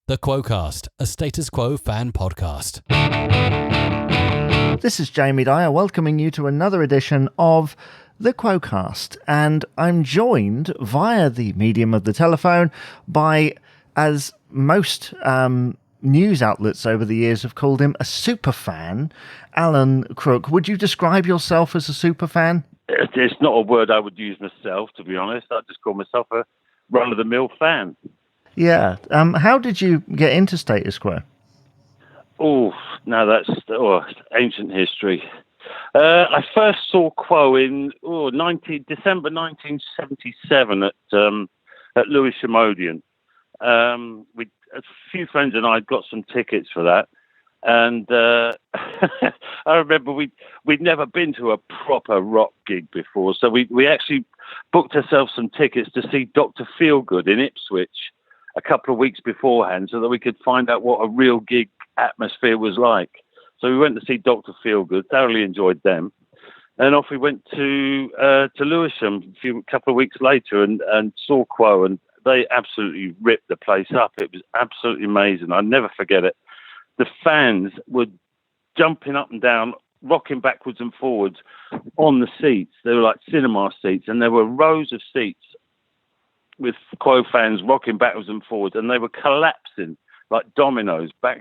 The Quo-Cast, a Status Quo fan podcast. This is Jamie Dyer welcoming you to another edition of The Quo-Cast, and I'm joined via the medium of the telephone by, as most news outlets over the years have called him, a superfan, Alan Crook. Would you describe yourself as a superfan? It's not a word I would use myself, to be honest. I just call myself a run-of-the-mill fan. Yeah. How did you get into Status Quo? Oh, now that's ancient history. I first saw Quo in December 1977 at Lewisham Odeon. A few friends and I had got some tickets for that, and I remember we'd never been to a proper rock gig before, so we actually booked ourselves some tickets to see Dr. Feelgood in Ipswich a couple of weeks beforehand, so that we could find out what a real gig atmosphere was like. So we went to see Dr. Feelgood, thoroughly enjoyed them, and off we went to Lewisham a couple of weeks later and saw Quo, and they absolutely ripped the place up. It was absolutely amazing. I'll never forget it. The fans were jumping up and down, rocking backwards and forwards on the seats. They were like cinema seats, and there were rows of seats with Quo fans rocking backwards and forwards, and they were collapsing like dominoes back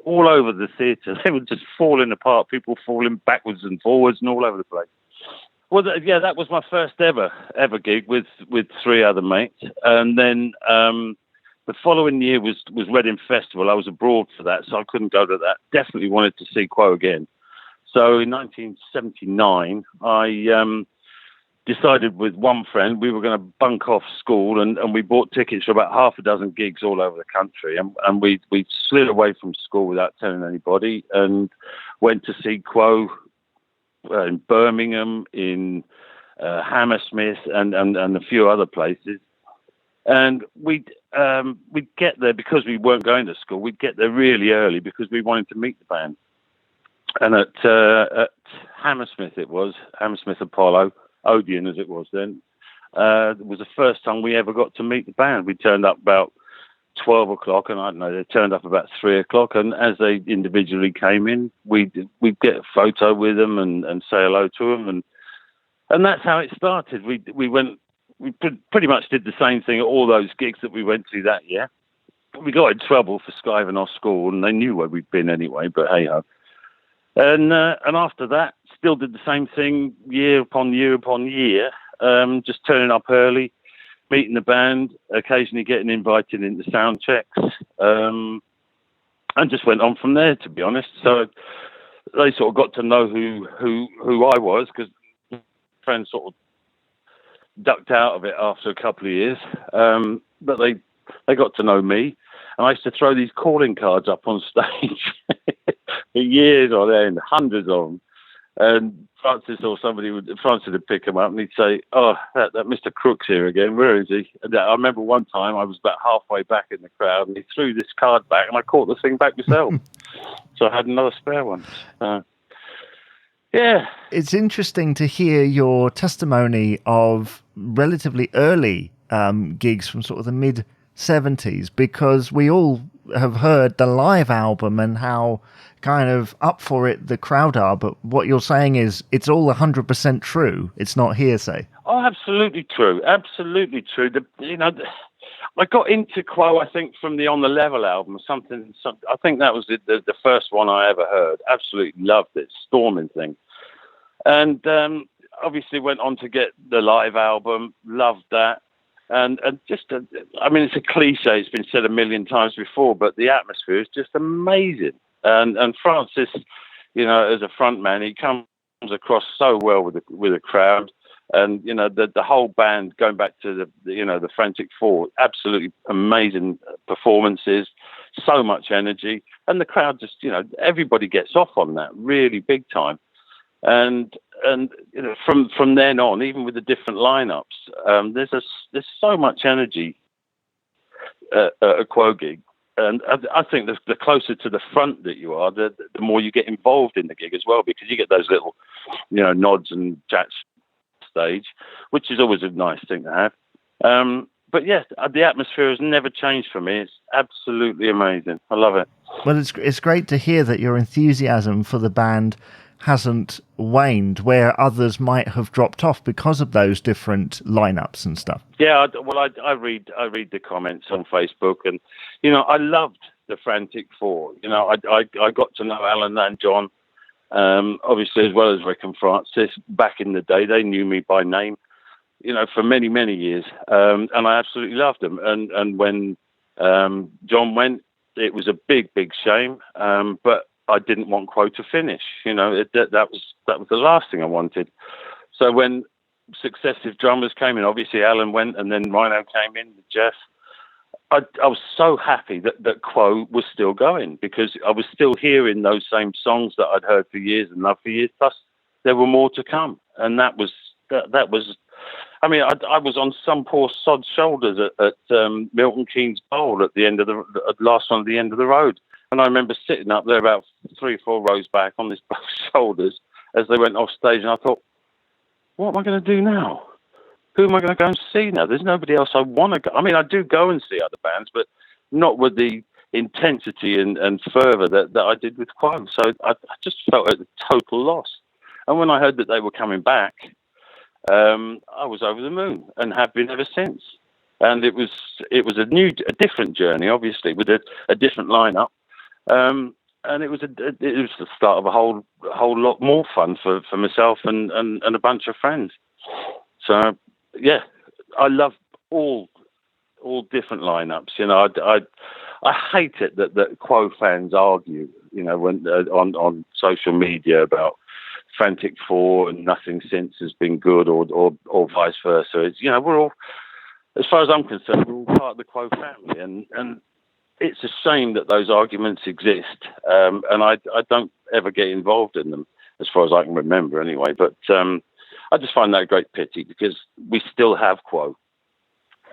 all over the theatre. They were just falling apart, people falling backwards and forwards and all over the place. Well, that was my first ever gig with three other mates, and then the following year was Reading Festival. I was abroad for that, so I couldn't go to that. Definitely wanted to see Quo again. So in 1979, I decided with one friend we were going to bunk off school, and we bought tickets for about half a dozen gigs all over the country, and we slid away from school without telling anybody and went to see Quo in Birmingham, in Hammersmith, and a few other places. And we'd get there because we weren't going to school. We'd get there really early because we wanted to meet the band. And at Hammersmith, it was Hammersmith Apollo Odeon, as it was then. It was the first time we ever got to meet the band. We turned up about 12 o'clock, and I don't know, they turned up about 3 o'clock. And as they individually came in, we'd get a photo with them and say hello to them, and that's how it started. We pretty much did the same thing at all those gigs that we went to that year. We got in trouble for skiving off school, and they knew where we'd been anyway. But hey ho. And after that, still did the same thing year upon year upon year, just turning up early, meeting the band, occasionally getting invited into sound checks, and just went on from there, to be honest. So they sort of got to know who I was, because friends sort of ducked out of it after a couple of years, but they got to know me, and I used to throw these calling cards up on stage for years on end, hundreds of them. And Francis would pick him up and he'd say, "Oh, that Mr. Crook's here again. Where is he?" And I remember one time I was about halfway back in the crowd and he threw this card back and I caught the thing back myself. So I had another spare one. Yeah. It's interesting to hear your testimony of relatively early gigs from sort of the mid-70s, because we all have heard the live album and how kind of up for it the crowd are, but what you're saying is it's all 100% true. It's not hearsay. Oh, absolutely true. Absolutely true. I got into Quo, I think, from the On the Level album. I think that was the first one I ever heard. Absolutely loved it. Storming thing. And obviously went on to get the live album. Loved that. And just, it's a cliche. It's been said a million times before, but the atmosphere is just amazing. And Francis, as a front man, he comes across so well with the crowd. And, the whole band, going back to the Frantic Four, absolutely amazing performances, so much energy. And the crowd just, everybody gets off on that really big time. And from then on, even with the different lineups, there's so much energy at a Quo gig. And I think the closer to the front that you are, the more you get involved in the gig as well, because you get those little, nods and chats stage, which is always a nice thing to have. but yes, the atmosphere has never changed for me. It's absolutely amazing. I love it. Well, it's great to hear that your enthusiasm for the band hasn't waned, where others might have dropped off because of those different lineups and stuff. Yeah, I read the comments on Facebook, and I loved the Frantic Four. I got to know Alan and John, obviously, as well as Rick and Francis. Back in the day, they knew me by name, for many, many years, and I absolutely loved them. And when John went, it was a big, big shame, but I didn't want Quo to finish. That was the last thing I wanted. So when successive drummers came in, obviously Alan went, and then Rhino came in with Jeff. I was so happy that Quo was still going, because I was still hearing those same songs that I'd heard for years and loved for years. Plus, there were more to come, and that was. I mean, I was on some poor sod's shoulders at Milton Keynes Bowl at the end of the last one at the end of the road, and I remember sitting up there about 3 or 4 rows back on this bloke's shoulders as they went off stage, and I thought, what am I going to do now? Who am I going to go and see now? There's nobody else I want to go. I mean, I do go and see other bands, but not with the intensity and fervour that I did with Quo. So I just felt at a total loss. And when I heard that they were coming back, I was over the moon and have been ever since. And it was a different journey, obviously, with a different lineup. And it was the start of a whole lot more fun for myself and a bunch of friends. So yeah, I love all different lineups. I hate it that Quo fans argue, when on social media about Frantic Four and nothing since has been good, or vice versa. It's, we're all, as far as I'm concerned, we're all part of the Quo family, and it's a shame that those arguments exist. And I don't ever get involved in them, as far as I can remember, anyway. But I just find that a great pity, because we still have Quo,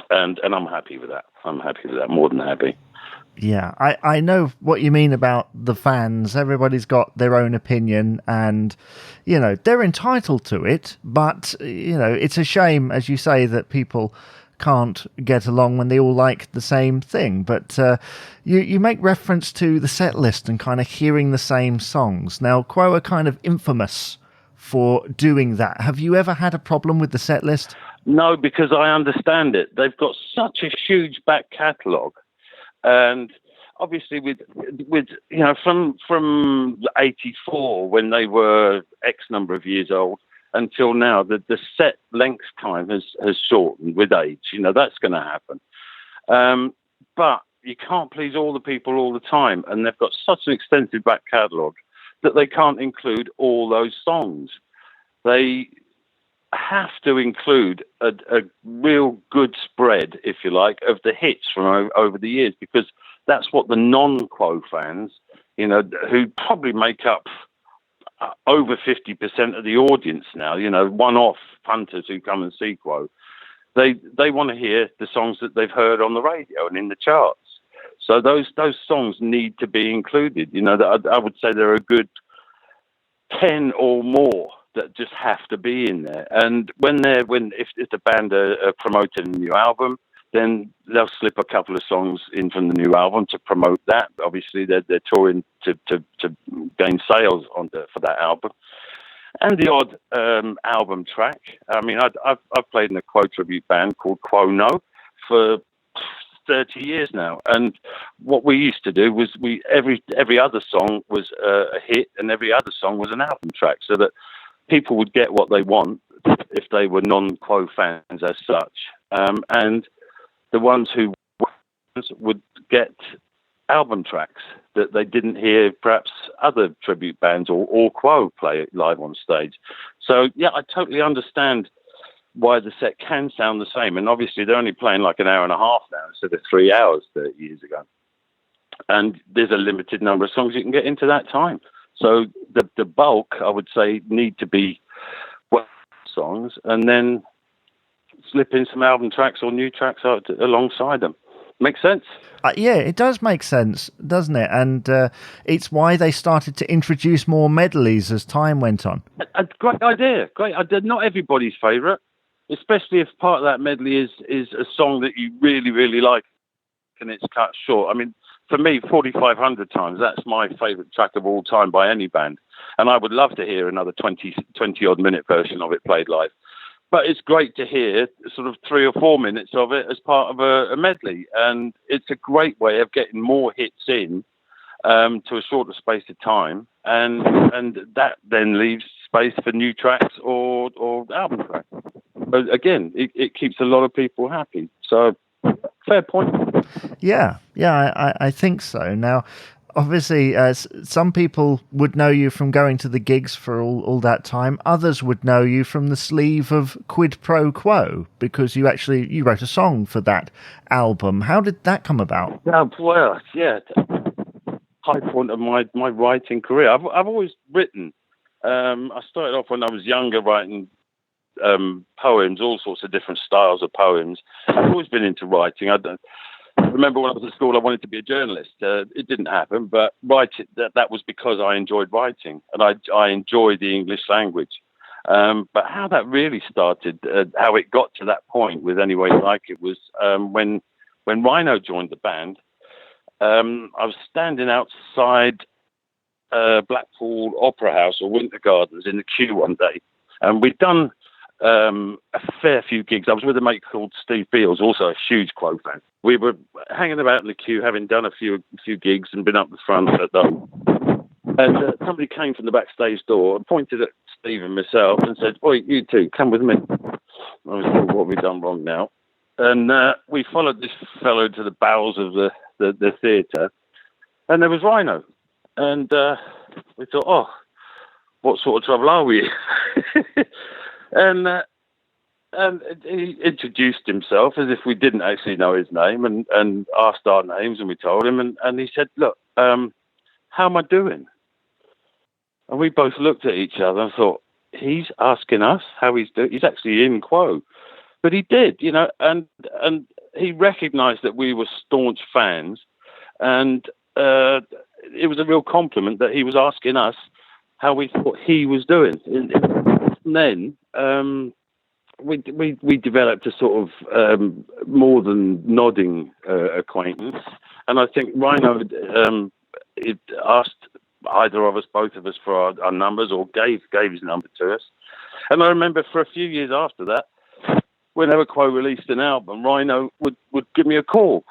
and I'm happy with that. I'm happy with that, more than happy. Yeah, I know what you mean about the fans. Everybody's got their own opinion, and, they're entitled to it. But, it's a shame, as you say, that people can't get along when they all like the same thing. But you make reference to the set list and kind of hearing the same songs. Now, Quo are kind of infamous for doing that. Have you ever had a problem with the set list? No, because I understand it. They've got such a huge back catalogue. And obviously, with from '84, when they were X number of years old, until now, the set length time has shortened with age. That's going to happen. But you can't please all the people all the time, and they've got such an extensive back catalogue that they can't include all those songs. They have to include a real good spread, if you like, of the hits from over the years, because that's what the non-Quo fans, who probably make up over 50% of the audience now, one-off punters who come and see Quo, they want to hear the songs that they've heard on the radio and in the charts. So those songs need to be included. I would say there are a good 10 or more that just have to be in there. And if the band are promoting a new album, then they'll slip a couple of songs in from the new album to promote that. Obviously, they're touring to gain sales for that album, and the odd album track. I mean, I've played in a Quo tribute band called Quo No for 30 years now, and what we used to do was every other song was a hit, and every other song was an album track, so that people would get what they want if they were non-Quo fans as such, and the ones who would get album tracks that they didn't hear perhaps other tribute bands or Quo play live on stage. So yeah, I totally understand why the set can sound the same, and obviously they're only playing like an hour and a half now instead of 3 hours 30 years ago, and there's a limited number of songs you can get into that time. So the bulk, I would say, need to be songs, and then slip in some album tracks or new tracks alongside them. Makes sense? Yeah, it does make sense, doesn't it? And it's why they started to introduce more medleys as time went on. A great idea. Great idea. Not everybody's favourite. especially if part of that medley is a song that you really, really like and it's cut short. I mean, for me, 4,500 times, that's my favourite track of all time by any band. And I would love to hear another 20 odd minute version of it played live. But it's great to hear sort of 3 or 4 minutes of it as part of a medley. And it's a great way of getting more hits in to a shorter space of time. And that then leaves space for new tracks or album tracks. But again, it keeps a lot of people happy. So fair point. Yeah, I think so. Now, obviously, some people would know you from going to the gigs for all that time. Others would know you from the sleeve of Quid Pro Quo, because you wrote a song for that album. How did that come about? Well, yeah, high point of my writing career. I've always written. I started off when I was younger writing poems, all sorts of different styles of poems. I've always been into writing. I remember when I was at school, I wanted to be a journalist. It didn't happen, but that was because I enjoyed writing and I enjoyed the English language. But how that really started, how it got to that point with Any Way You Like It was when Rhino joined the band. I was standing outside Blackpool Opera House or Winter Gardens in the queue one day, and we'd done a fair few gigs. I was with a mate called Steve Beals, also a huge Quo fan. We were hanging about in the queue, having done a few gigs and been up the front at them. And somebody came from the backstage door and pointed at Steve and myself and said, "Oi, you two, come with me." I was like, "What have we done wrong now?" And we followed this fellow to the bowels of the theatre, and there was Rhino. And we thought, "Oh, what sort of trouble are we?" And he introduced himself as if we didn't actually know his name, and asked our names, and we told him, and he said, "Look, how am I doing?" And we both looked at each other and thought, he's asking us how he's doing. He's actually in Quo. But he did, and he recognised that we were staunch fans, and it was a real compliment that he was asking us how we thought he was doing. And then we developed a sort of more than nodding acquaintance, and I think Rhino it asked either of us, both of us, for our numbers, or gave his number to us. And I remember for a few years after that, whenever Quo released an album, Rhino would give me a call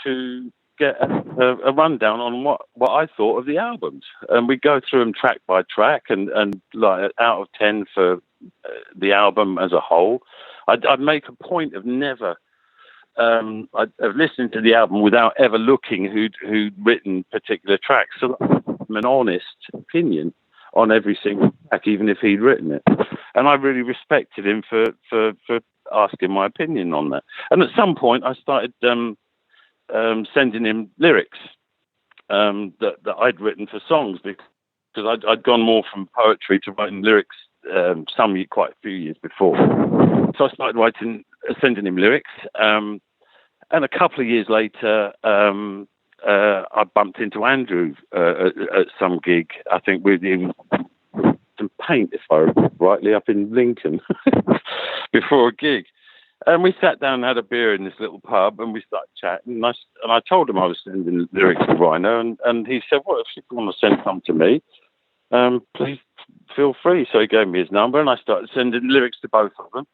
to get a rundown on what I thought of the albums, and we'd go through them track by track, and like out of 10 for the album as a whole. I'd make a point of never of listening to the album without ever looking who'd written particular tracks, so that I'm an honest opinion on every single track, even if he'd written it. And I really respected him for asking my opinion on that. And at some point, I started sending him lyrics that I'd written for songs, because I'd gone more from poetry to writing lyrics quite a few years before. So I started sending him lyrics. And a couple of years later, I bumped into Andrew at some gig, I think with him, some paint, if I remember rightly, up in Lincoln before a gig. And we sat down and had a beer in this little pub, and we started chatting. And I told him I was sending lyrics to Rhino, and he said, "Well, if you want to send some to me, please feel free." So he gave me his number, and I started sending lyrics to both of them.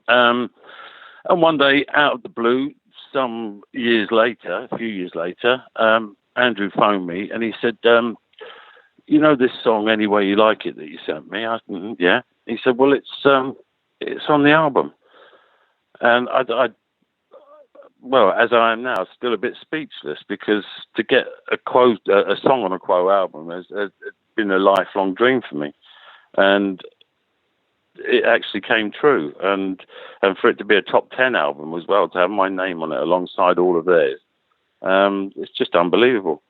And one day, out of the blue, a few years later, Andrew phoned me, and he said, "You know this song, Any Way You Like It, that you sent me?" I said, "Yeah." He said, "Well, it's on the album." And well, as I am now, still a bit speechless, because to get a song on a Quo album has been a lifelong dream for me, and it actually came true. And for it to be a top 10 album as well, to have my name on it alongside all of theirs, it's just unbelievable.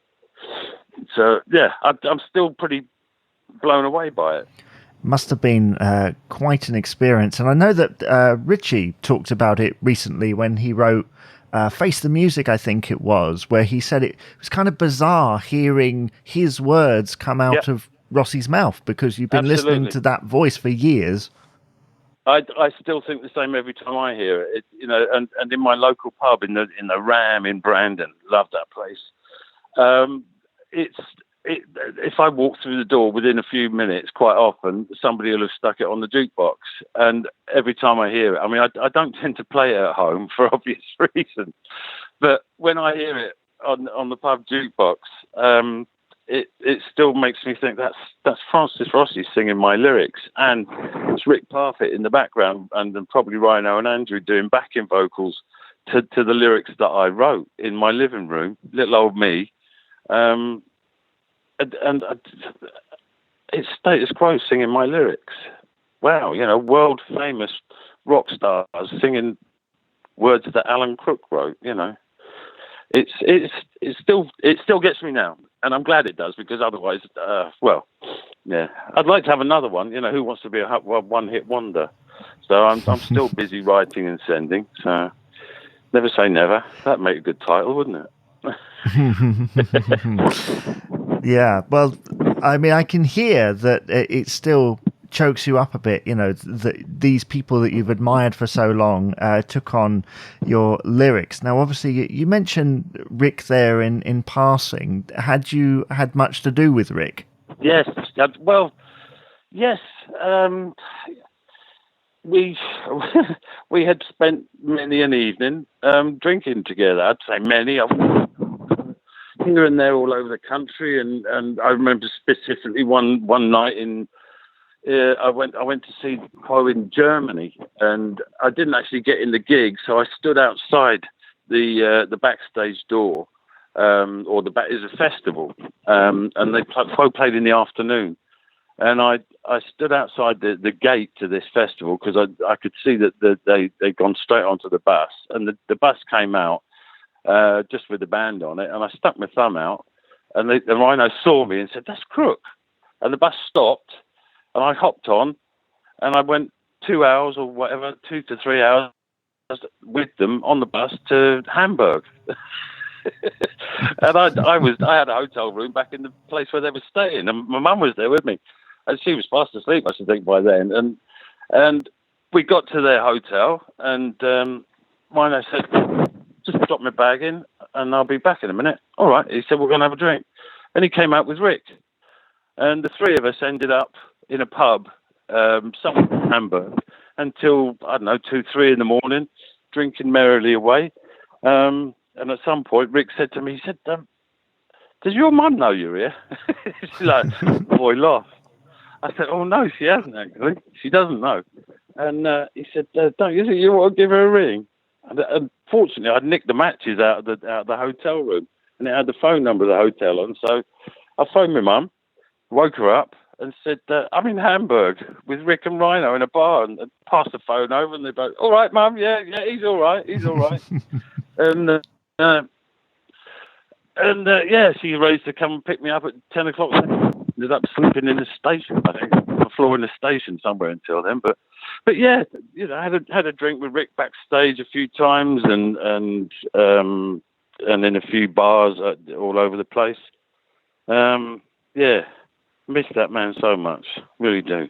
So yeah, I'm still pretty blown away by it. Must have been quite an experience. And I know that Richie talked about it recently when he wrote Face the Music, I think it was, where he said it was kind of bizarre hearing his words come out of Rossi's mouth, because you've been listening to that voice for years. I still think the same every time I hear it. And in my local pub in the Ram in Brandon, love that place. If I walk through the door within a few minutes, quite often somebody will have stuck it on the jukebox. And every time I hear it, I mean, I don't tend to play it at home for obvious reasons, but when I hear it on the pub jukebox, it still makes me think that's Francis Rossi singing my lyrics, and it's Rick Parfitt in the background, and then probably Rhino and Andrew doing backing vocals to the lyrics that I wrote in my living room, little old me. And it's Status Quo singing my lyrics. Wow, world famous rock stars singing words that Alan Crook wrote. It still gets me now, and I'm glad it does, because otherwise, I'd like to have another one. Who wants to be a one-hit wonder? So I'm still busy writing and sending. So never say never. That'd make a good title, wouldn't it? Yeah, well, I mean, I can hear that it still chokes you up a bit, these people that you've admired for so long took on your lyrics. Now, obviously, you mentioned Rick there in passing. Had you had much to do with Rick? Yes. Well, yes. We had spent many an evening drinking together. I'd say many. Here and there all over the country, and I remember specifically one night I went to see Quo in Germany, and I didn't actually get in the gig, so I stood outside the backstage door, it was a festival, and Quo played in the afternoon, and I stood outside the gate to this festival because I could see that they'd gone straight onto the bus, and the bus came out just with the band on it, and I stuck my thumb out, and the Rhino saw me and said, "That's Crook," and the bus stopped. And I hopped on, and I went 2 hours or whatever, 2 to 3 hours with them on the bus to Hamburg. And I had a hotel room back in the place where they were staying, and my mum was there with me, and she was fast asleep, I should think, by then. And we got to their hotel, and Rhino said, "Just drop my bag in, and I'll be back in a minute." "All right." He said, "We're going to have a drink." And he came out with Rick, and the three of us ended up in a pub somewhere in Hamburg until, I don't know, 2, 3 in the morning, drinking merrily away. And at some point, Rick said to me, he said, "Does your mum know you're here?" She's like, boy, laughed. I said, "Oh, no, she hasn't, actually. She doesn't know." And he said, "Don't you think you want to give her a ring?" And fortunately, I'd nicked the matches out of the hotel room, and it had the phone number of the hotel on. So I phoned my mum, woke her up, and said, "I'm in Hamburg with Rick and Rhino in a bar," and passed the phone over, and they both, "All right, Mum, yeah, he's all right. And she arranged to come and pick me up at 10 o'clock. Ended up sleeping in the station, I think, on the floor in the station somewhere until then. But yeah, I had a drink with Rick backstage a few times, and in a few bars all over the place. Yeah. Miss that man so much, really do.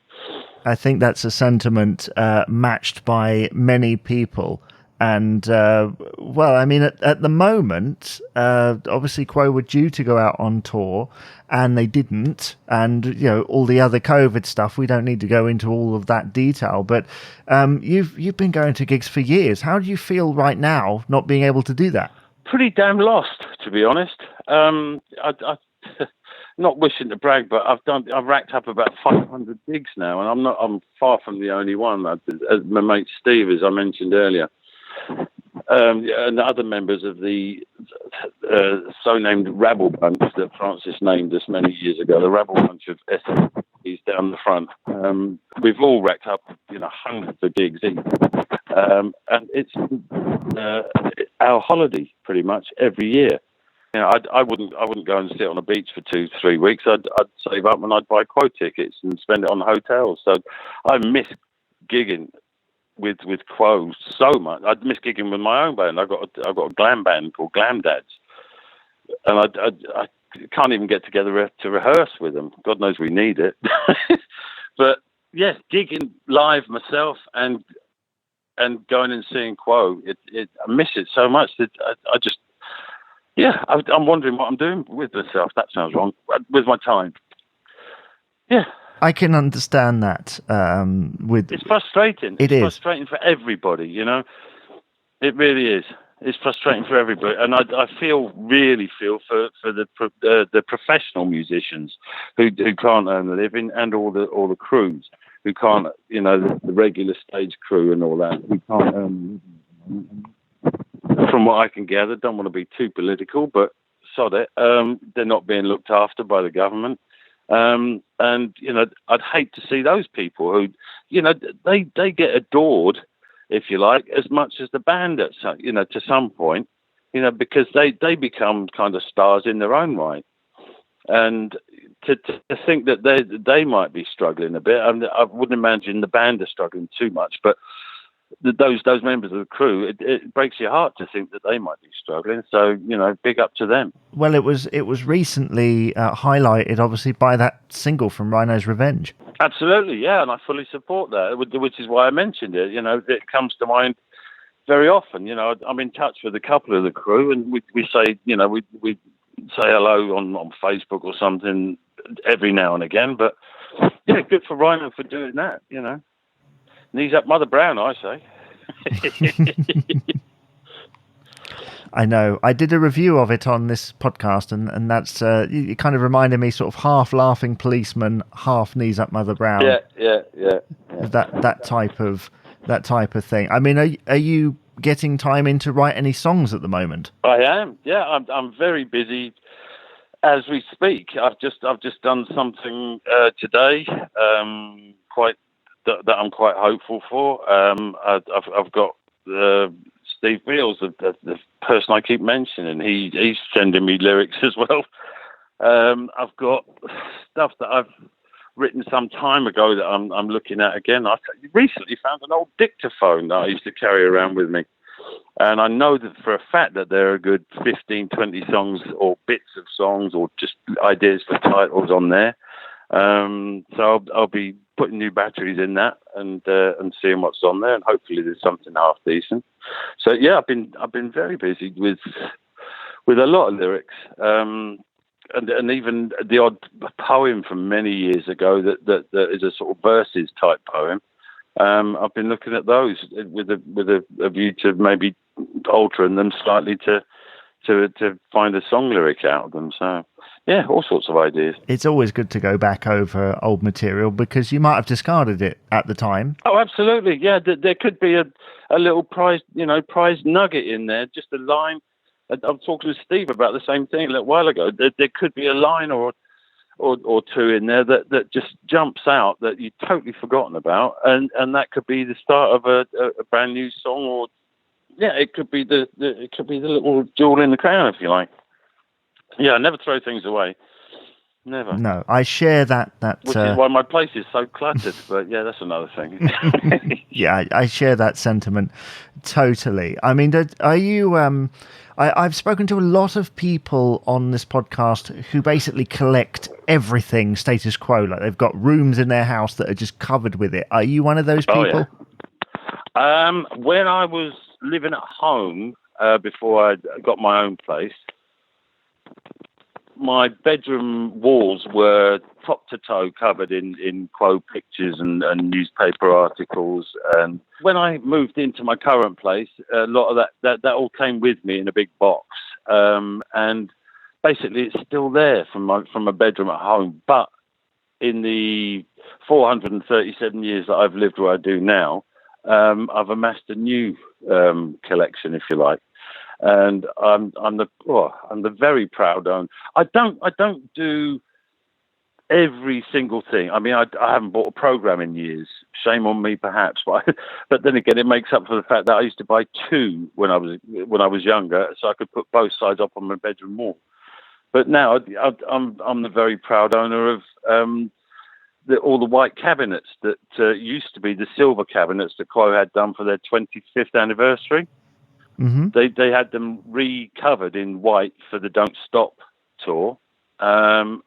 I think that's a sentiment matched by many people. And, I mean, at the moment, obviously Quo were due to go out on tour, and they didn't. And, all the other COVID stuff, we don't need to go into all of that detail. But you've been going to gigs for years. How do you feel right now not being able to do that? Pretty damn lost, to be honest. I not wishing to brag, but I've racked up about 500 gigs now, and I'm far from the only one. My mate Steve, as I mentioned earlier, and the other members of the so-named Rabble Bunch that Francis named us many years ago, the Rabble Bunch of SMEs down the front. We've all racked up, hundreds of gigs each, and it's our holiday pretty much every year. I wouldn't go and sit on a beach for 2-3 weeks. I'd save up and I'd buy Quo tickets and spend it on hotels. So I miss gigging with Quo so much. I'd miss gigging with my own band. I've got a glam band called Glam Dads, and I can't even get together to rehearse with them. God knows we need it. But yes, gigging live myself and going and seeing Quo. I miss it so much that I just, I'm wondering what I'm doing with myself. That sounds wrong. With my time. Yeah. I can understand that. It's frustrating. It's frustrating for everybody, you know. It really is. It's frustrating for everybody, and I really feel for the professional musicians who can't earn a living, and all the crews who can't, you know, the regular stage crew and all that who can't earn. From what I can gather, don't want to be too political, but sod it. They're not being looked after by the government. And, you know, I'd hate to see those people who, you know, they get adored, if you like, as much as the band, you know, to some point, you know, because they become kind of stars in their own right. And to think that they might be struggling a bit, I wouldn't imagine the band are struggling too much, but those members of the crew, it breaks your heart to think that they might be struggling. So, you know, big up to them. Well, it was recently highlighted, obviously, by that single from Rhino's Revenge. Absolutely, yeah, and I fully support that, which is why I mentioned it. You know, it comes to mind very often. You know, I'm in touch with a couple of the crew, and we say, you know, we say hello on Facebook or something every now and again. But yeah, good for Rhino for doing that. You know. Knees up Mother Brown, I say. I know. I did a review of it on this podcast, and that's it kind of reminded me sort of half laughing policeman, half knees up Mother Brown. Yeah. That type of thing. I mean, are you getting time in to write any songs at the moment? I am. Yeah, I'm very busy as we speak. I've just done something today. That I'm quite hopeful for. I've got Steve Beals, the person I keep mentioning. He's sending me lyrics as well. I've got stuff that I've written some time ago that I'm looking at again. I recently found an old dictaphone that I used to carry around with me, and I know that for a fact that there are a good 15, 20 songs or bits of songs or just ideas for titles on there. So I'll be putting new batteries in that and seeing what's on there, and hopefully there's something half decent. So yeah, I've been very busy with a lot of lyrics, and even the odd poem from many years ago that is a sort of verses type poem. I've been looking at those with a view to maybe altering them slightly to find a song lyric out of them. So yeah, all sorts of ideas. It's always good to go back over old material because you might have discarded it at the time. Oh, absolutely. Yeah, there could be a little prize nugget in there, just a line. I was talking to Steve about the same thing a little while ago. There could be a line or two in there that just jumps out that you've totally forgotten about, and that could be the start of a brand new song, or yeah, it could be the little jewel in the crown, if you like. Yeah, I never throw things away. Never. No, I share that. Which is why my place is so cluttered. But yeah, that's another thing. Yeah, I share that sentiment totally. I mean, are you? I've spoken to a lot of people on this podcast who basically collect everything Status Quo. Like they've got rooms in their house that are just covered with it. Are you one of those people? Oh, yeah. When I was living at home before I got my own place, my bedroom walls were top to toe covered in Quo pictures and newspaper articles. And when I moved into my current place, a lot of that all came with me in a big box. And basically it's still there from my bedroom at home. But in the 437 years that I've lived where I do now, I've amassed a new collection, if you like. And I'm the very proud owner. I don't do every single thing. I mean, I haven't bought a program in years. Shame on me, perhaps. But then again, it makes up for the fact that I used to buy two when I was younger, so I could put both sides up on my bedroom wall. But now I'm the very proud owner of all the white cabinets that used to be the silver cabinets that Quo had done for their 25th anniversary. Mm-hmm. They had them recovered in white for the Don't Stop tour, and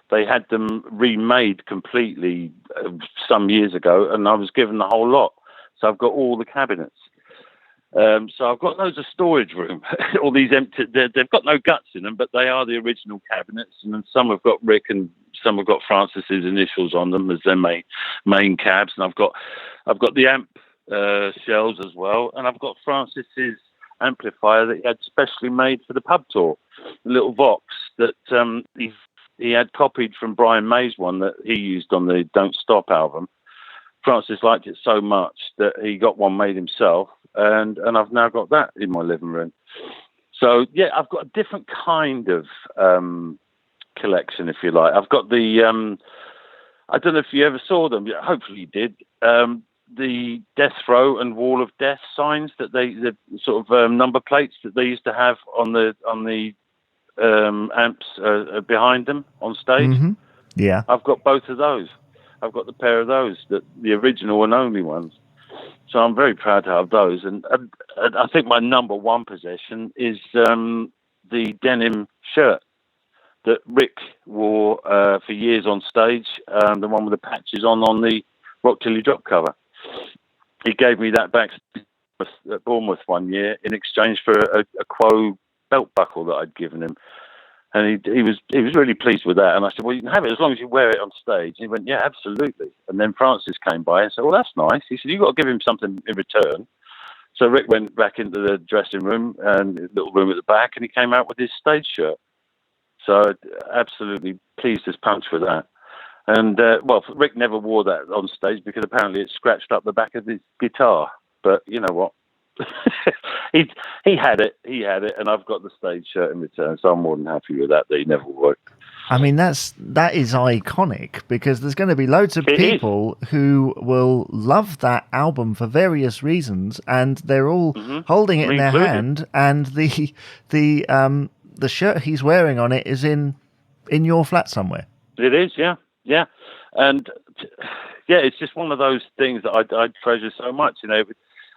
They had them remade completely some years ago, and I was given the whole lot. So I've got all the cabinets. So I've got loads of storage room. All these empty. They've got no guts in them, but they are the original cabinets. And then some have got Rick, and some have got Francis's initials on them as their main cabs. And I've got the amp shelves as well, and I've got Francis's amplifier that he had specially made for the pub tour, a little Vox that he had copied from Brian May's one that he used on the Don't Stop album. Francis liked it so much that he got one made himself, and I've now got that in my living room. So yeah, I've got a different kind of collection, if you like. I've got the I don't know if you ever saw them. Hopefully you did. The Death Row and Wall of Death signs that the sort of number plates that they used to have on the amps behind them on stage. Mm-hmm. Yeah, I've got both of those. I've got the pair of those, the original and only ones. So I'm very proud to have those. And I think my number one possession is the denim shirt that Rick wore for years on stage, the one with the patches on the Rock Till You Drop cover. He gave me that back at Bournemouth one year in exchange for a Quo belt buckle that I'd given him. And he was really pleased with that. And I said, well, you can have it as long as you wear it on stage. And he went, yeah, absolutely. And then Francis came by and said, well, that's nice. He said, you've got to give him something in return. So Rick went back into the dressing room and the little room at the back, and he came out with his stage shirt. So absolutely pleased as punch with that. And, well, Rick never wore that on stage because apparently it scratched up the back of his guitar. But you know what? he had it, and I've got the stage shirt in return, so I'm more than happy with that he never wore it. I mean, that is iconic, because there's going to be loads of people who will love that album for various reasons, and they're all holding it in their hand, and the shirt he's wearing on it is in your flat somewhere. It is, yeah, and yeah, it's just one of those things that I treasure so much, you know.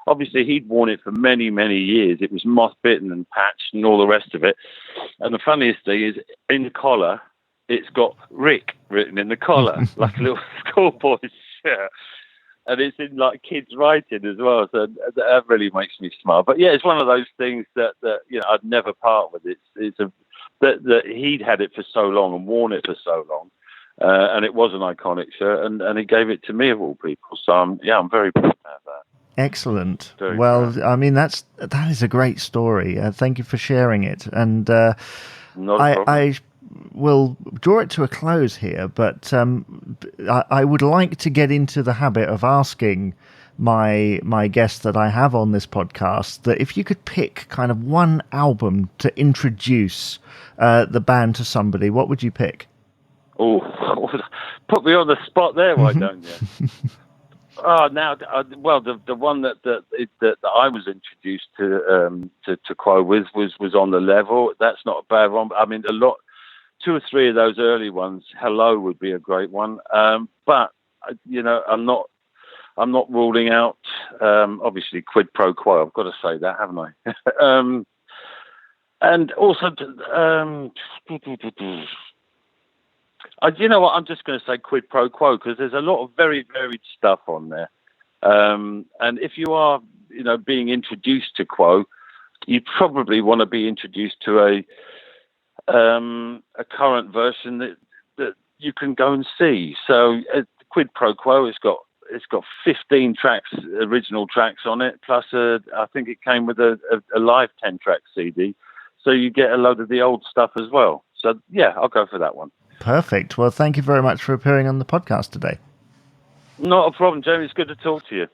Obviously, he'd worn it for many, many years. It was moth-bitten and patched and all the rest of it. And the funniest thing is, in the collar, it's got Rick written in the collar, like a little schoolboy's shirt. And it's in, like, kids' writing as well. So that really makes me smile. But, yeah, it's one of those things that you know, I'd never part with. That he'd had it for so long and worn it for so long. And it was an iconic shirt. And he gave it to me, of all people. So, I'm very proud of that. Excellent. Well, I mean, that is a great story. Thank you for sharing it. And I will draw it to a close here, but I would like to get into the habit of asking my guests that I have on this podcast that if you could pick kind of one album to introduce the band to somebody, what would you pick? Oh, put me on the spot there, why don't you? Oh, now, well, the one that I was introduced to Quo with was On the Level. That's not a bad one. I mean, 2 or 3 of those early ones. Hello would be a great one. But you know, I'm not ruling out obviously Quid Pro Quo. I've got to say that, haven't I? And also, you know what? I'm just going to say Quid Pro Quo because there's a lot of very varied stuff on there. And if you are, you know, being introduced to Quo, you probably want to be introduced to a current version that you can go and see. So Quid Pro Quo, it's got 15 tracks, original tracks on it, plus I think it came with a live 10-track CD. So you get a load of the old stuff as well. So yeah, I'll go for that one. Perfect. Well, thank you very much for appearing on the podcast today. Not a problem, Jamie. It's good to talk to you.